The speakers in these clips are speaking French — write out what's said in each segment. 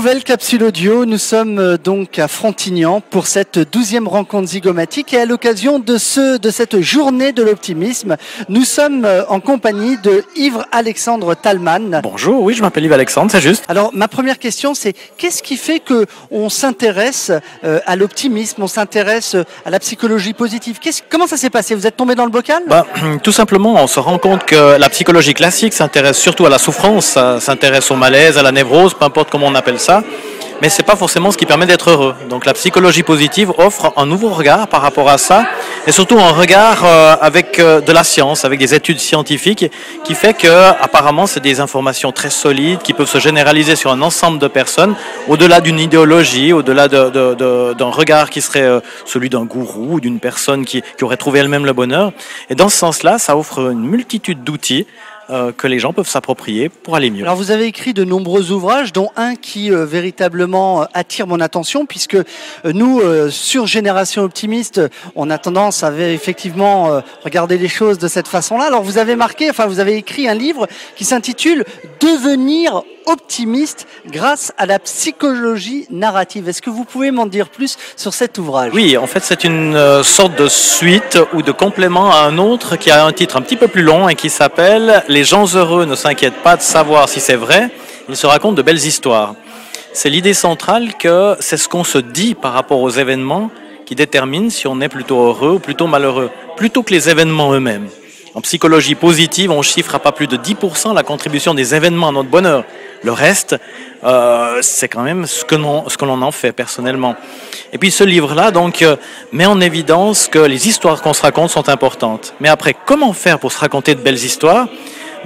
Nouvelle capsule audio, nous sommes donc à Frontignan pour cette 12e rencontre zygomatique et à l'occasion de cette journée de l'optimisme, nous sommes en compagnie de Yves-Alexandre Talman. Bonjour, oui, je m'appelle Yves-Alexandre, c'est juste. Alors ma première question c'est, qu'est-ce qui fait qu'on s'intéresse à l'optimisme, on s'intéresse à la psychologie positive? Comment ça s'est passé? Vous êtes tombé dans le bocal? Tout simplement, on se rend compte que la psychologie classique s'intéresse surtout à la souffrance, ça s'intéresse au malaise, à la névrose, peu importe comment on appelle ça, mais c'est pas forcément ce qui permet d'être heureux. Donc la psychologie positive offre un nouveau regard par rapport à ça, et surtout un regard avec de la science, avec des études scientifiques, qui fait que apparemment c'est des informations très solides qui peuvent se généraliser sur un ensemble de personnes, au-delà d'une idéologie, au-delà d'un regard qui serait celui d'un gourou ou d'une personne qui aurait trouvé elle-même le bonheur. Et dans ce sens-là, ça offre une multitude d'outils que les gens peuvent s'approprier pour aller mieux. Alors vous avez écrit de nombreux ouvrages, dont un qui véritablement attire mon attention, puisque nous, sur Génération Optimiste, on a tendance à effectivement regarder les choses de cette façon-là. Alors vous avez écrit un livre qui s'intitule « Devenir optimiste grâce à la psychologie narrative ». Est-ce que vous pouvez m'en dire plus sur cet ouvrage? Oui, en fait c'est une sorte de suite ou de complément à un autre qui a un titre un petit peu plus long et qui s'appelle « Les gens heureux ne s'inquiètent pas de savoir si c'est vrai, ils se racontent de belles histoires ». C'est l'idée centrale que c'est ce qu'on se dit par rapport aux événements qui détermine si on est plutôt heureux ou plutôt malheureux, plutôt que les événements eux-mêmes. En psychologie positive, on chiffre à pas plus de 10% la contribution des événements à notre bonheur. Le reste, c'est quand même ce que l'on en fait personnellement. Et puis ce livre-là donc met en évidence que les histoires qu'on se raconte sont importantes. Mais après, comment faire pour se raconter de belles histoires?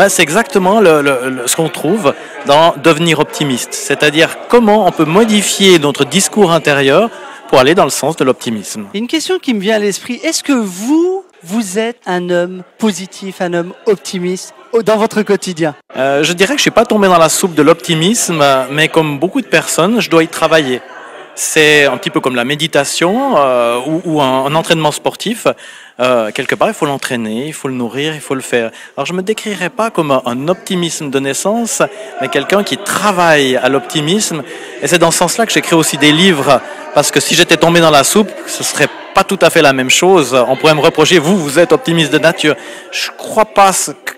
C'est exactement ce qu'on trouve dans Devenir optimiste. C'est-à-dire comment on peut modifier notre discours intérieur pour aller dans le sens de l'optimisme. Une question qui me vient à l'esprit, est-ce que vous êtes un homme positif, un homme optimiste dans votre quotidien? Je dirais que je ne suis pas tombé dans la soupe de l'optimisme, mais comme beaucoup de personnes, je dois y travailler. C'est un petit peu comme la méditation ou un entraînement sportif. Quelque part, il faut l'entraîner, il faut le nourrir, il faut le faire. Alors, je ne me décrirais pas comme un optimisme de naissance, mais quelqu'un qui travaille à l'optimisme. Et c'est dans ce sens-là que j'écris aussi des livres, parce que si j'étais tombé dans la soupe, ce serait pas tout à fait la même chose. On pourrait me reprocher, vous êtes optimiste de nature. Je crois pas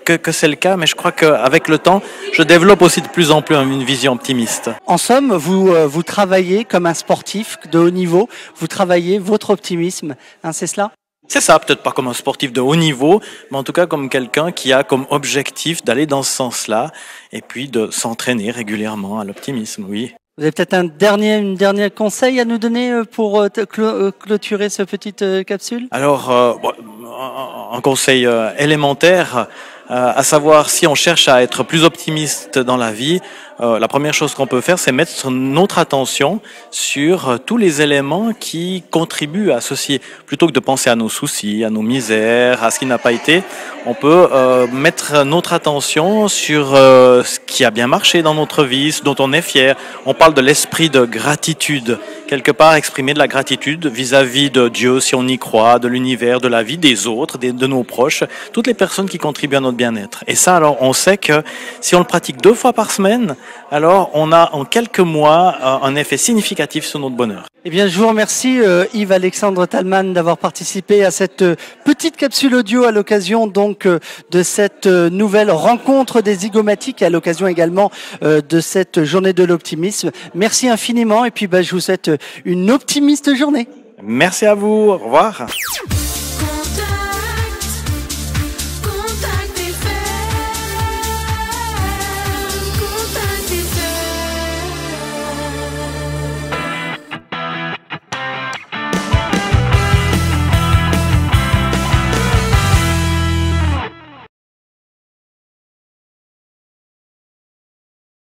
que c'est le cas, mais je crois qu'avec le temps, je développe aussi de plus en plus une vision optimiste. En somme, vous travaillez comme un sportif de haut niveau, vous travaillez votre optimisme, hein, c'est cela? C'est ça, peut-être pas comme un sportif de haut niveau, mais en tout cas comme quelqu'un qui a comme objectif d'aller dans ce sens-là, et puis de s'entraîner régulièrement à l'optimisme, oui. Vous avez peut-être un dernier conseil à nous donner pour clôturer cette petite capsule? Alors, un conseil élémentaire, à savoir si on cherche à être plus optimiste dans la vie, la première chose qu'on peut faire, c'est mettre notre attention sur tous les éléments qui contribuent à ceci. Plutôt que de penser à nos soucis, à nos misères, à ce qui n'a pas été, on peut mettre notre attention sur ce qui a bien marché dans notre vie, ce dont on est fier. On parle de l'esprit de gratitude. Quelque part, exprimer de la gratitude vis-à-vis de Dieu, si on y croit, de l'univers, de la vie des autres, de nos proches, toutes les personnes qui contribuent à notre bien-être. Et ça, alors, on sait que si on le pratique 2 fois par semaine, alors on a en quelques mois un effet significatif sur notre bonheur. Eh bien, je vous remercie Yves-Alexandre Talman d'avoir participé à cette petite capsule audio à l'occasion donc de cette nouvelle rencontre des zygomatiques et à l'occasion également de cette journée de l'optimisme. Merci infiniment et puis je vous souhaite une optimiste journée. Merci à vous, au revoir.